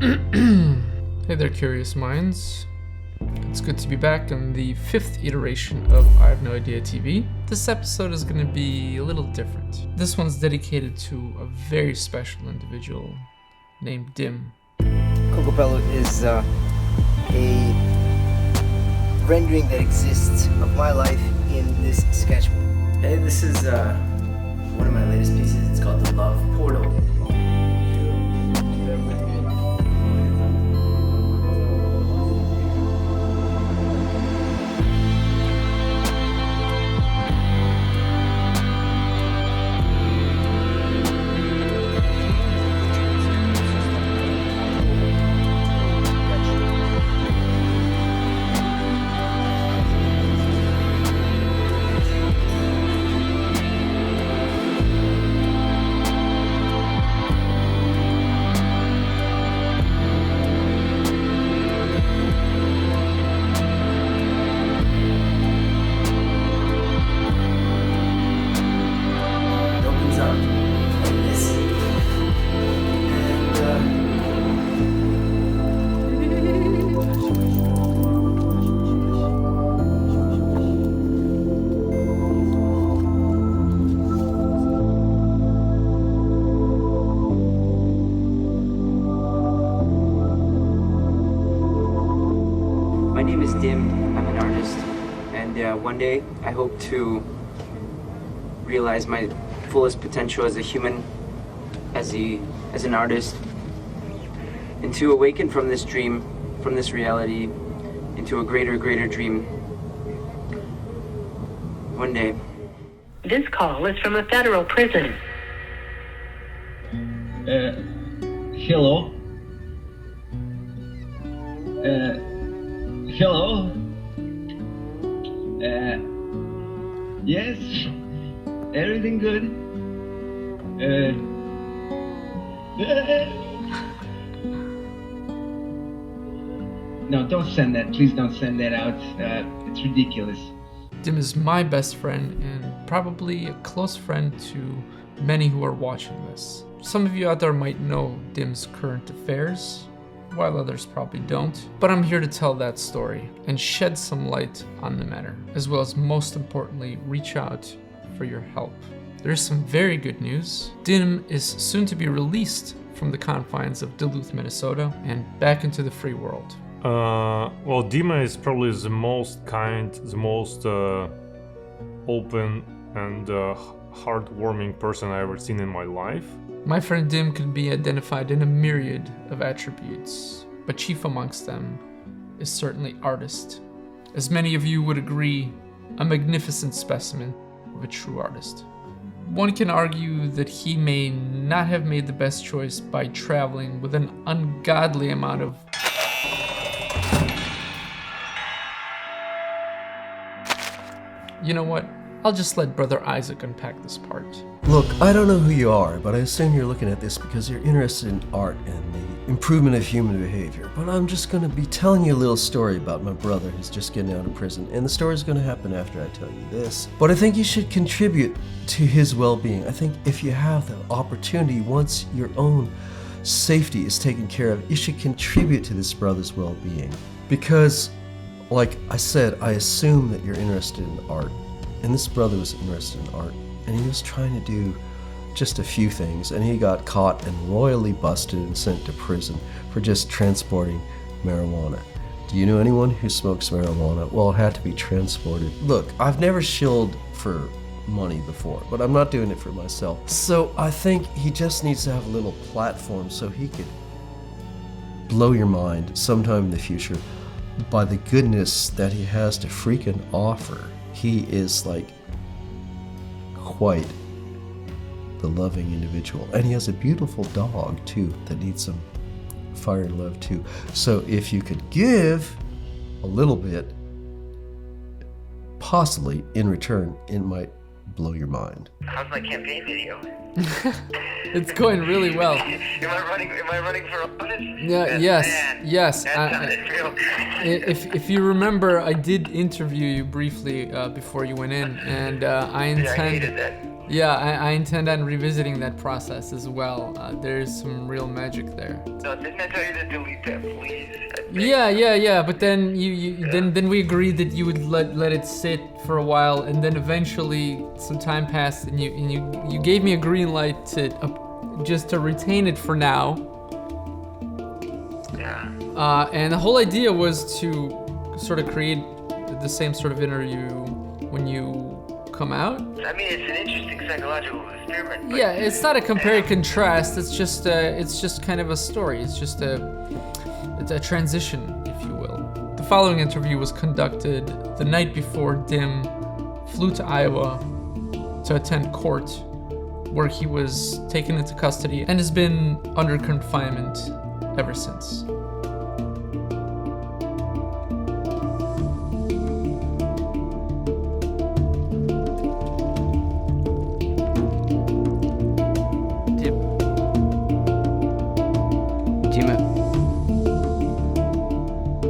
Hey there, curious minds. It's good to be back on the 5th iteration of I Have No Idea TV. This episode is going to be a little different. This one's dedicated to a very special individual named Dim. KoKopello is a rendering that exists of my life in this sketchbook. Hey, this is one of my latest pieces. It's called The Love Portal. My name is Dim. I'm an artist, and one day I hope to realize my fullest potential as a human, as an artist, and to awaken from this dream, from this reality, into a greater dream. One day. This call is from a federal prison. Hello? Hello? Yes? Everything good? No, don't send that. Please don't send that out. It's ridiculous. Dim is my best friend and probably a close friend to many who are watching this. Some of you out there might know Dim's current affairs, while others probably don't. But I'm here to tell that story and shed some light on the matter, as well as most importantly, reach out for your help. There's some very good news. Dim is soon to be released from the confines of Duluth, Minnesota, and back into the free world. Well, Dima is probably the most kind, the most open and heartwarming person I've ever seen in my life. My friend Dim can be identified in a myriad of attributes, but chief amongst them is certainly artist. As many of you would agree, a magnificent specimen of a true artist. One can argue that he may not have made the best choice by traveling with an ungodly amount of You know what? I'll just let Brother Isaac unpack this part. Look, I don't know who you are, but I assume you're looking at this because you're interested in art and the improvement of human behavior. But I'm just going to be telling you a little story about my brother who's just getting out of prison, and the story's going to happen after I tell you this. But I think you should contribute to his well-being. I think if you have the opportunity, once your own safety is taken care of, you should contribute to this brother's well-being. Because, like I said, I assume that you're interested in art. And this brother was interested in art, and he was trying to do just a few things, and he got caught and royally busted and sent to prison for just transporting marijuana. Do you know anyone who smokes marijuana? Well, it had to be transported. Look, I've never shilled for money before, but I'm not doing it for myself. So I think he just needs to have a little platform so he could blow your mind sometime in the future by the goodness that he has to freaking offer. He is like quite the loving individual, and he has a beautiful dog too that needs some fire and love too. So if you could give a little bit, possibly in return, it might blow your mind. How's my campaign video? It's going really well. Am I running for office? Yeah, yes. If you remember, I did interview you briefly before you went in, and I intend. Yeah, I hated that. Yeah, I intend on revisiting that process as well. There's some real magic there. No, didn't I tell you to delete that, please? Yeah. But then then we agreed that you would let it sit for a while, and then eventually some time passed, and you gave me a green light to just to retain it for now. Yeah. And the whole idea was to sort of create the same sort of interview when you come out. I mean, it's an interesting psychological experiment. But Yeah, it's not a compare and contrast. It's just kind of a story. It's a transition, if you will. The following interview was conducted the night before Dim flew to Iowa to attend court, where he was taken into custody and has been under confinement ever since.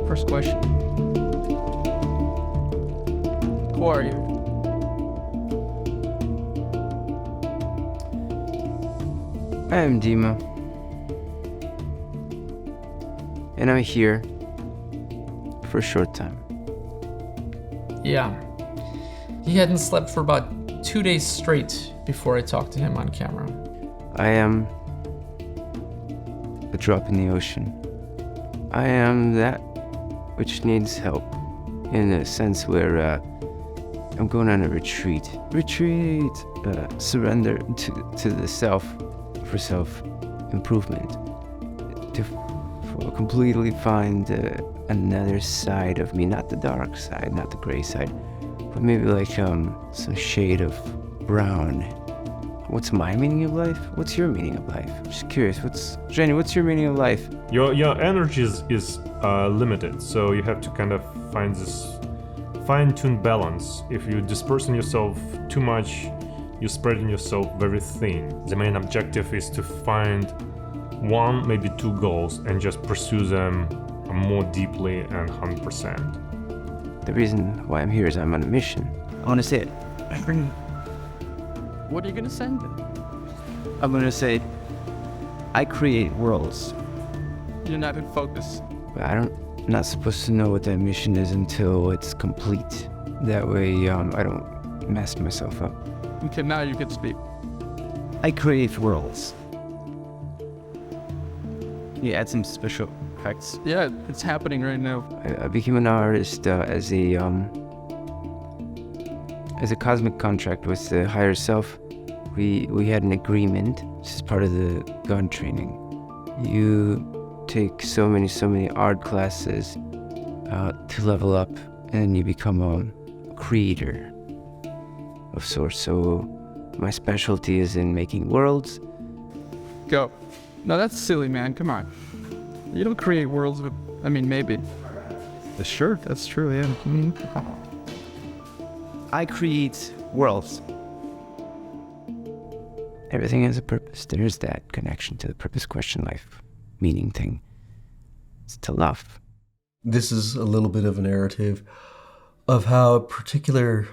First question. Who are you? I am Dima. And I'm here for a short time. Yeah. He hadn't slept for about 2 days straight before I talked to him on camera. I am a drop in the ocean. I am that which needs help, in a sense where I'm going on a retreat. Surrender to the self for self-improvement. To completely find another side of me, not the dark side, not the gray side, but maybe like some shade of brown. What's my meaning of life? What's your meaning of life? I'm just curious. Jenny, what's your meaning of life? Your energy is limited, so you have to kind of find this fine-tuned balance. If you dispersing yourself too much, you're spreading yourself very thin. The main objective is to find one, maybe two goals, and just pursue them more deeply and 100%. The reason why I'm here is I'm on a mission. I want to say it. What are you going to say? I'm going to say, I create worlds. You're not in focus. But I'm not supposed to know what that mission is until it's complete. That way, I don't mess myself up. Okay, now you can speak. I create worlds. You add some special effects. Yeah, it's happening right now. I became an artist as a cosmic contract with the higher self. We had an agreement. This is part of the gun training. You take so many art classes to level up, and you become a creator of sorts. So my specialty is in making worlds. Go. No, that's silly, man. Come on. You don't create worlds with... I mean, maybe. Sure, that's true, yeah. Mm-hmm. I create worlds. Everything has a purpose. There's that connection to the purpose question, life, meaning thing. It's to love. This is a little bit of a narrative of how a particular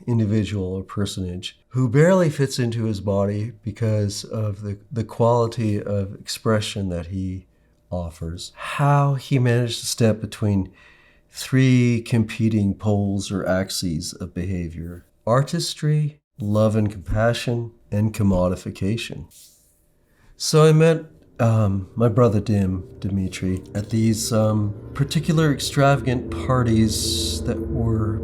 individual or personage who barely fits into his body because of the quality of expression that he offers, how he managed to step between three competing poles or axes of behavior: artistry, love and compassion, and commodification. So I met my brother Dmitry, at these particular extravagant parties that were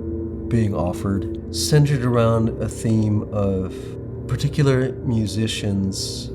being offered, centered around a theme of particular musicians'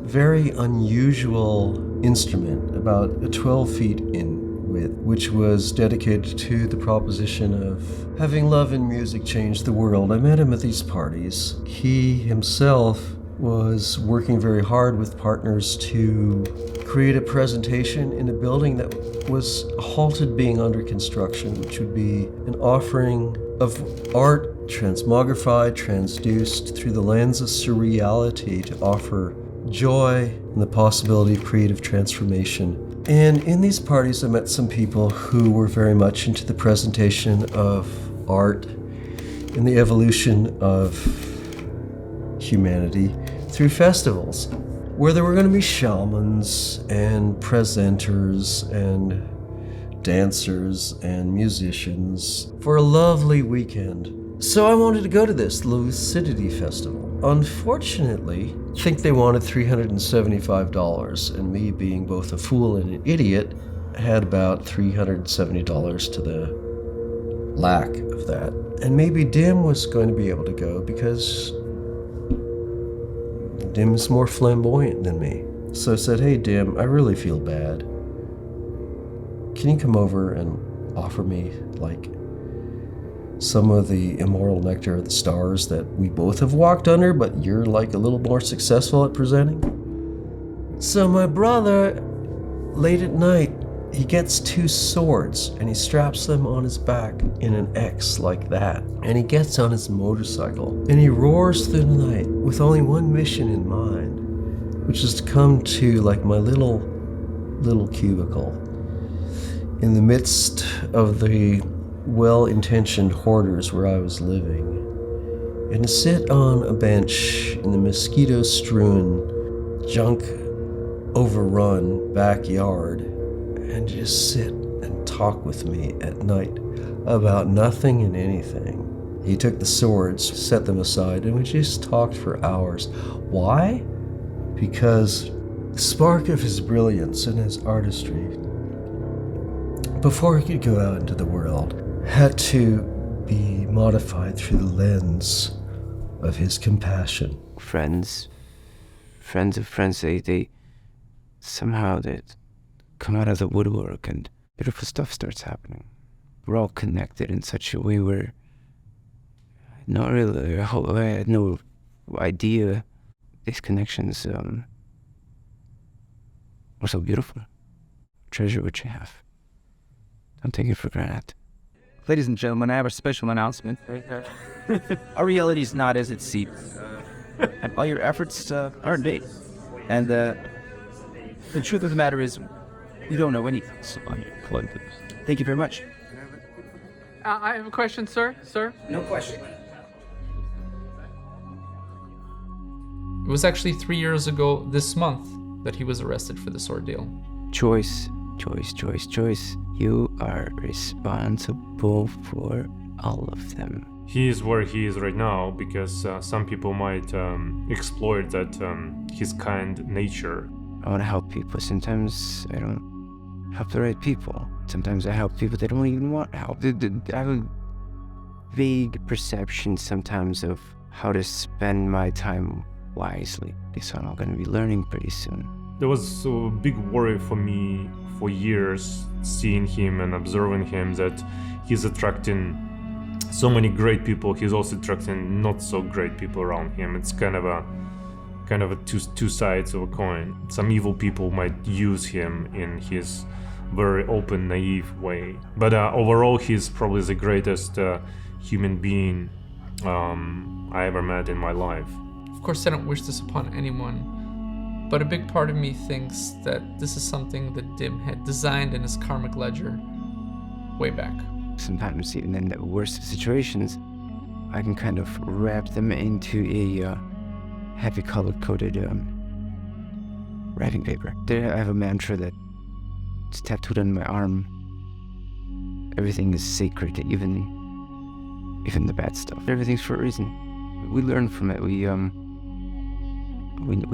very unusual instrument, about 12 feet in width, which was dedicated to the proposition of having love and music change the world. I met him at these parties. He himself was working very hard with partners to create a presentation in a building that was halted being under construction, which would be an offering of art transmogrified, transduced through the lens of surreality to offer joy and the possibility of creative transformation. And in these parties, I met some people who were very much into the presentation of art and the evolution of humanity through festivals where there were going to be shamans and presenters and dancers and musicians for a lovely weekend. So I wanted to go to this Lucidity Festival. Unfortunately, I think they wanted $375, and me being both a fool and an idiot had about $370 to the lack of that. And maybe Dim was going to be able to go because Dim's more flamboyant than me. So I said, hey Dim, I really feel bad. Can you come over and offer me, like, some of the immoral nectar of the stars that we both have walked under, but you're, like, a little more successful at presenting? So my brother, late at night, he gets 2 swords and he straps them on his back in an X like that. And he gets on his motorcycle and he roars through the night with only one mission in mind, which is to come to, like, my little cubicle in the midst of the well-intentioned hoarders where I was living, and to sit on a bench in the mosquito-strewn, junk-overrun backyard and just sit and talk with me at night about nothing and anything. He took the swords, set them aside, and we just talked for hours. Why? Because the spark of his brilliance and his artistry, before he could go out into the world, had to be modified through the lens of his compassion. Friends of friends, they somehow they come out of the woodwork and beautiful stuff starts happening. We're all connected in such a way where not really, I had no idea these connections are so beautiful. Treasure what you have. Don't take it for granted. Ladies and gentlemen, I have a special announcement. Our reality is not as it seems. And all your efforts are in vain. And the truth of the matter is, you don't know anything. So thank you very much. I have a question, sir. Sir? No question. It was actually 3 years ago this month that he was arrested for this ordeal. Choice. You are responsible for all of them. He is where he is right now because some people might exploit that his kind nature. I want to help people. Sometimes I don't help the right people. Sometimes I help people that don't even want help. I have a vague perception sometimes of how to spend my time wisely. So I'm going to be learning pretty soon. There was a big worry for me for years, seeing him and observing him, that he's attracting so many great people. He's also attracting not so great people around him. It's kind of a two sides of a coin. Some evil people might use him in his very open, naive way. But overall, he's probably the greatest human being I ever met in my life. Of course, I don't wish this upon anyone, but a big part of me thinks that this is something that Dim had designed in his karmic ledger way back. Sometimes even in the worst of situations, I can kind of wrap them into a heavy color-coded writing paper. There I have a mantra that it's tattooed on my arm. Everything is sacred, even the bad stuff. Everything's for a reason. We learn from it. We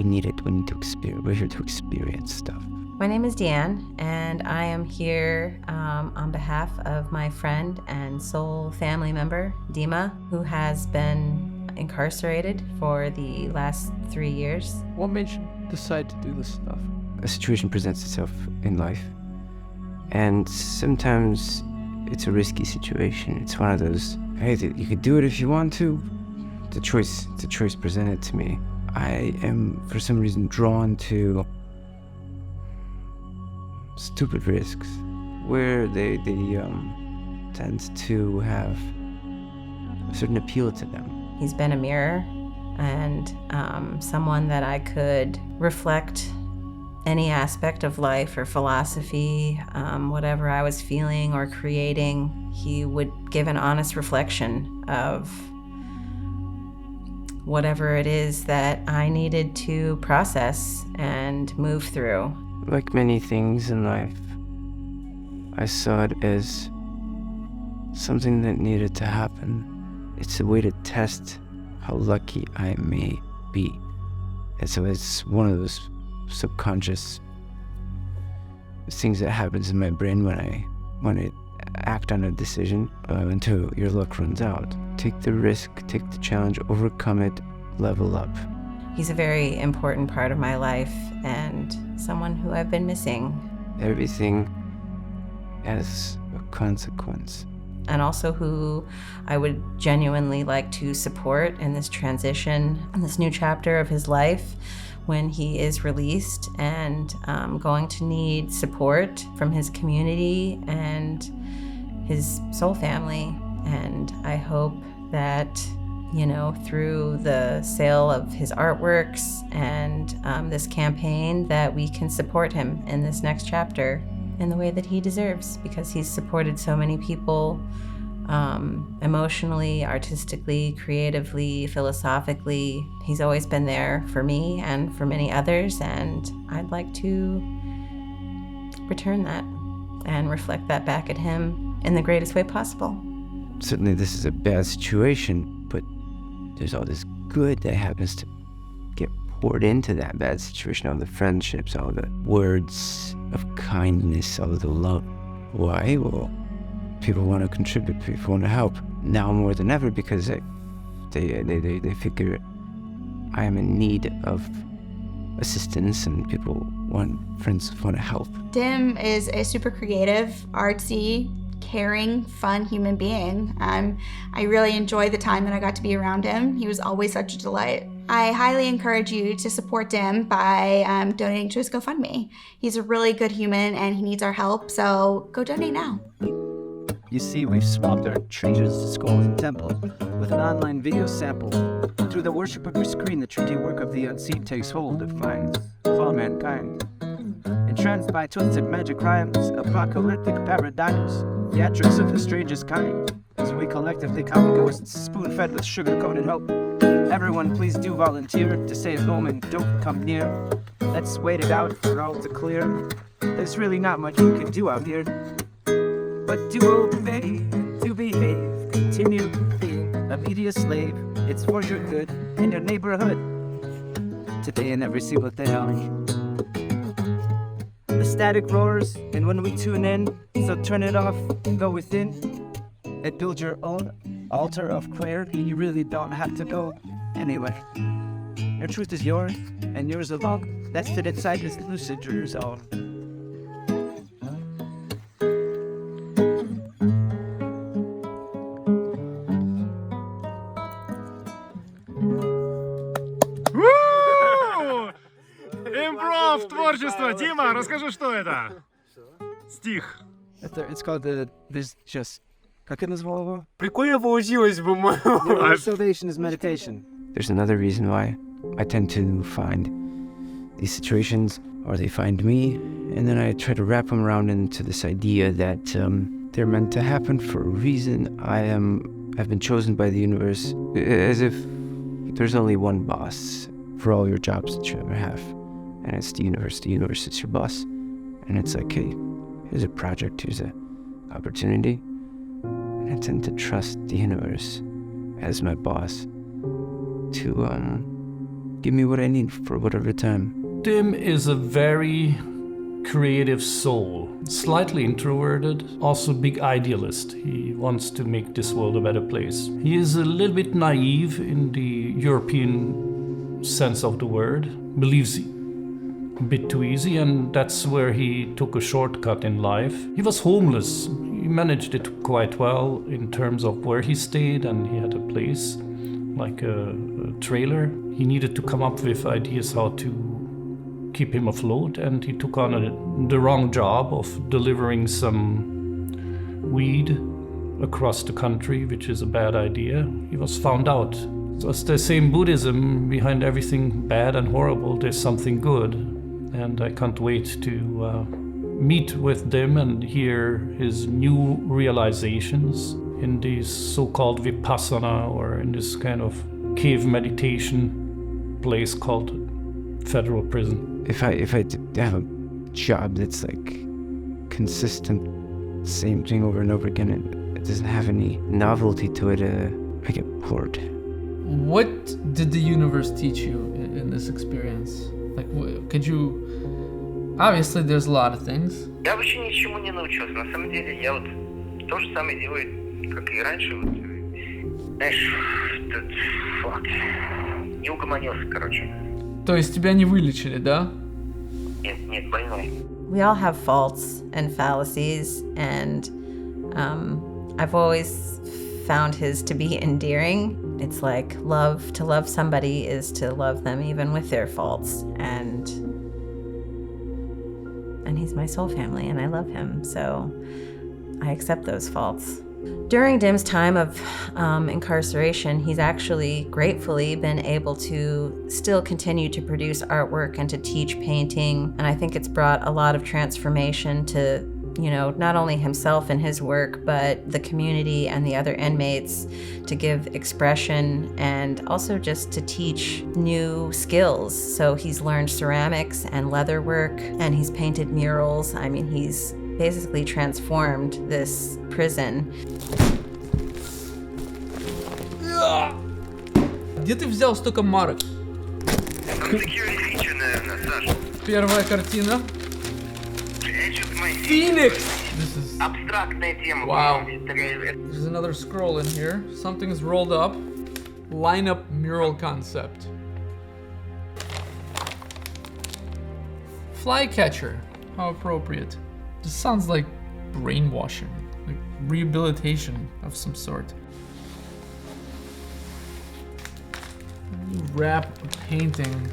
need it. We need to experience. We're here to experience stuff. My name is Deanne, and I am here on behalf of my friend and soul family member, Dima, who has been incarcerated for the last 3 years. What made you decide to do this stuff? A situation presents itself in life, and sometimes it's a risky situation. It's one of those, hey, you could do it if you want to. It's a choice presented to me. I am, for some reason, drawn to stupid risks where they tend to have a certain appeal to them. He's been a mirror and someone that I could reflect any aspect of life or philosophy, whatever I was feeling or creating. He would give an honest reflection of whatever it is that I needed to process and move through. Like many things in life, I saw it as something that needed to happen. It's a way to test how lucky I may be. And so it's one of those subconscious things that happens in my brain when I act on a decision until your luck runs out. Take the risk, take the challenge, overcome it, level up. He's a very important part of my life and someone who I've been missing. Everything has a consequence. And also who I would genuinely like to support in this transition, in this new chapter of his life when he is released, and going to need support from his community and his soul family. And I hope that, through the sale of his artworks and this campaign, that we can support him in this next chapter in the way that he deserves, because he's supported so many people emotionally, artistically, creatively, philosophically. He's always been there for me and for many others, and I'd like to return that and reflect that back at him in the greatest way possible. Certainly this is a bad situation, but there's all this good that happens to get poured into that bad situation, all the friendships, all the words of kindness, all the love. Why? Well, people want to contribute, people want to help, now more than ever, because they figure I am in need of assistance and friends want to help. Dim is a super creative, artsy, caring, fun human being. I really enjoyed the time that I got to be around him. He was always such a delight. I highly encourage you to support Dim by donating to his GoFundMe. He's a really good human and he needs our help, so go donate now. You see, we've swapped our treasures to skulls and temples with an online video sample. Through the worship of your screen, the treaty work of the unseen takes hold of minds of all mankind. Entranced by twisted magic rhymes, apocalyptic paradigms, theatrics of the strangest kind, as we collectively count ghosts, spoon-fed with sugar-coated hope. Everyone, please do volunteer to stay at home and don't come near. Let's wait it out for all to clear. There's really not much we can do out here. But do obey, do behave, continue being a media slave. It's for your good in your neighborhood, today and every single day. The static roars, and when we tune in, so turn it off and go within and build your own altar of clarity. You really don't have to go anywhere. Your truth is yours, and yours alone. That's it inside this lucid dream zone. Импров, творчество. Дима, расскажи, что это? Стих. It's called this just... Как это назвал его? Прикольно получилось, по-моему. Salvation is meditation. There's another reason why I tend to find these situations, or they find me, and then I try to wrap them around into this idea that they're meant to happen for a reason. I've been chosen by the universe, as if there's only one boss for all your jobs that you ever have, and it's the universe. The universe is your boss, and it's like, hey, here's a project, here's an opportunity, and I tend to trust the universe as my boss to give me what I need for whatever time. Dim is a very creative soul, slightly introverted, also big idealist. He wants to make this world a better place. He is a little bit naive in the European sense of the word, believes a bit too easy, and that's where he took a shortcut in life. He was homeless. He managed it quite well in terms of where he stayed, and he had a place, like a trailer. He needed to come up with ideas how to keep him afloat, and he took on the wrong job of delivering some weed across the country, which is a bad idea. He was found out. So it's the same Buddhism, behind everything bad and horrible, there's something good. And I can't wait to meet with them and hear his new realizations in these so-called vipassana, or in this kind of cave meditation place called Federal Prison. If I did have a job that's like consistent, same thing over and over again, it doesn't have any novelty to it, I get bored. What did the universe teach you in this experience? Like, could you... Obviously, there's a lot of things. Я вообще ничему не научился. На самом деле, я вот то же самое делаю, как и раньше. Вот, знаешь, не угомонился, короче. То есть тебя не вылечили, да? Нет, больной. We all have faults and fallacies, and I've always found his to be endearing. It's like to love somebody is to love them even with their faults, and he's my soul family and I love him, so I accept those faults. During Dim's time of incarceration, he's actually gratefully been able to still continue to produce artwork and to teach painting, and I think it's brought a lot of transformation to, you know, not only himself and his work, but the community and the other inmates, to give expression and also just to teach new skills. So he's learned ceramics and leather work, and he's painted murals. I mean, he's basically transformed this prison. Где ты взял столько марок? Первая картина. Phoenix! This is... Абстрактная тема. Wow. There's another scroll in here. Something's rolled up. Line-up mural concept. Flycatcher. How appropriate. This sounds like brainwashing. Like rehabilitation of some sort. You wrap a painting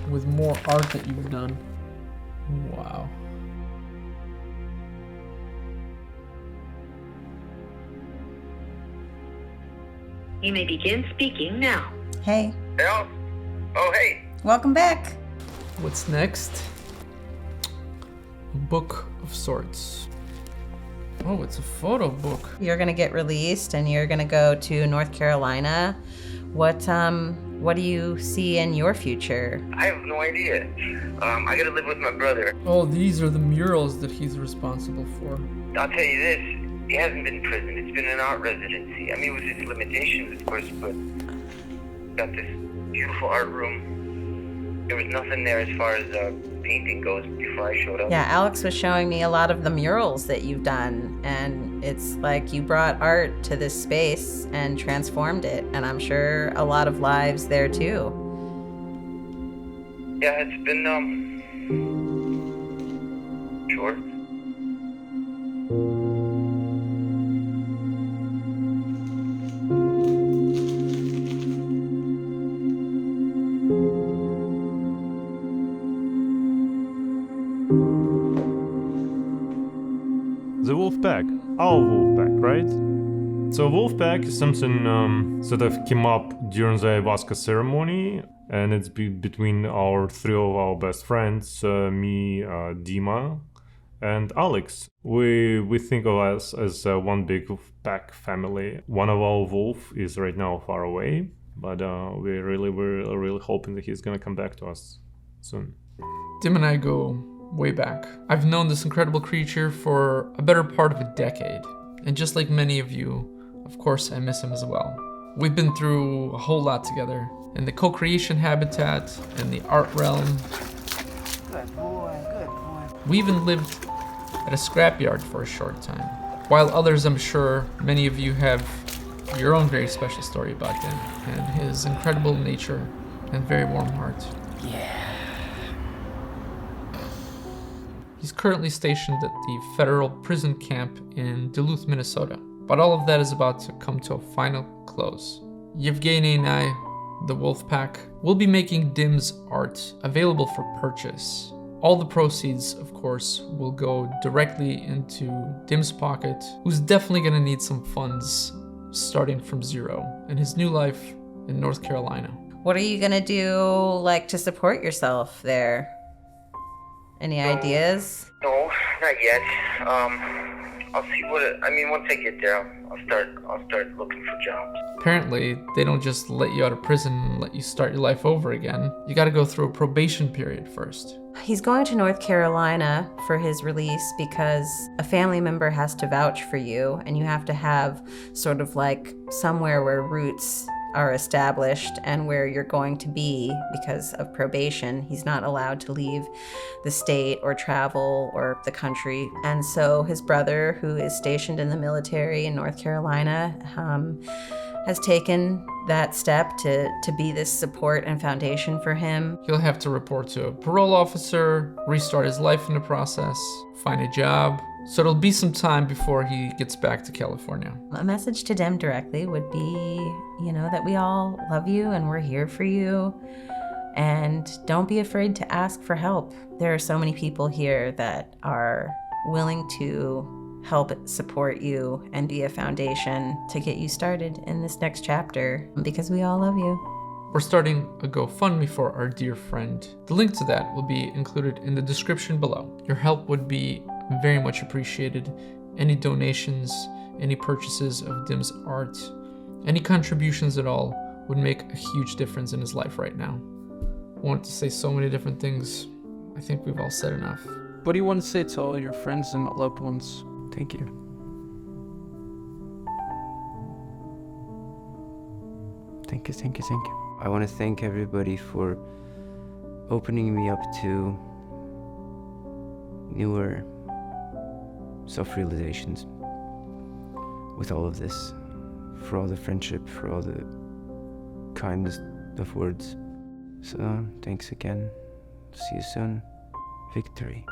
with more art that you've done. Wow. You may begin speaking now. Hey. Hello? Oh, hey. Welcome back. What's next? A book of sorts. Oh, it's a photo book. You're gonna get released and you're gonna go to North Carolina. What do you see in your future? I have no idea. I gotta live with my brother. Oh, these are the murals that he's responsible for. I'll tell you this, he hasn't been in prison. It's been an art residency. I mean, with its limitations, of course, but got this beautiful art room. There was nothing there as far as painting goes before I showed up. Yeah, Alex was showing me a lot of the murals that you've done, and it's like you brought art to this space and transformed it, and I'm sure a lot of lives there too. Yeah, it's been, sure. The wolf pack, our wolf pack, right? So wolf pack is something sort of came up during the ayahuasca ceremony, and it's between three of our best friends, me, Dima, and Alex. We think of us as one big wolf pack family. One of our wolf is right now far away, but we're really hoping that he's gonna come back to us soon. Dim and I go way back. I've known this incredible creature for a better part of a decade, and just like many of you, of course I miss him as well. We've been through a whole lot together, in the co-creation habitat, in the art realm. Good boy, good boy. We even lived at a scrapyard for a short time, while others, I'm sure many of you have your own very special story about him and his incredible nature and very warm heart. Yeah. He's currently stationed at the federal prison camp in Duluth, Minnesota. But all of that is about to come to a final close. Yevgeny and I, the Wolfpack, will be making Dim's art available for purchase. All the proceeds, of course, will go directly into Dim's pocket, who's definitely gonna need some funds starting from zero in his new life in North Carolina. What are you gonna do, like, to support yourself there? Any ideas? No, not yet. I'll see once I get there, I'll start looking for jobs. Apparently, they don't just let you out of prison and let you start your life over again. You gotta go through a probation period first. He's going to North Carolina for his release because a family member has to vouch for you, and you have to have sort of like somewhere where roots are established and where you're going to be because of probation. He's not allowed to leave the state or travel or the country. And so his brother, who is stationed in the military in North Carolina, has taken that step to be this support and foundation for him. He'll have to report to a parole officer, restart his life in the process, find a job. So it'll be some time before he gets back to California. A message to Dim directly would be, that we all love you and we're here for you. And don't be afraid to ask for help. There are so many people here that are willing to help support you and be a foundation to get you started in this next chapter because we all love you. We're starting a GoFundMe for our dear friend. The link to that will be included in the description below. Your help would be very much appreciated. Any donations, any purchases of Dim's art, any contributions at all would make a huge difference in his life right now. I want to say so many different things. I think we've all said enough. What do you want to say to all your friends and loved ones? Thank you. Thank you. I want to thank everybody for opening me up to newer self-realizations with all of this, for all the friendship, for all the kindness of words. So, thanks again. See you soon. Victory.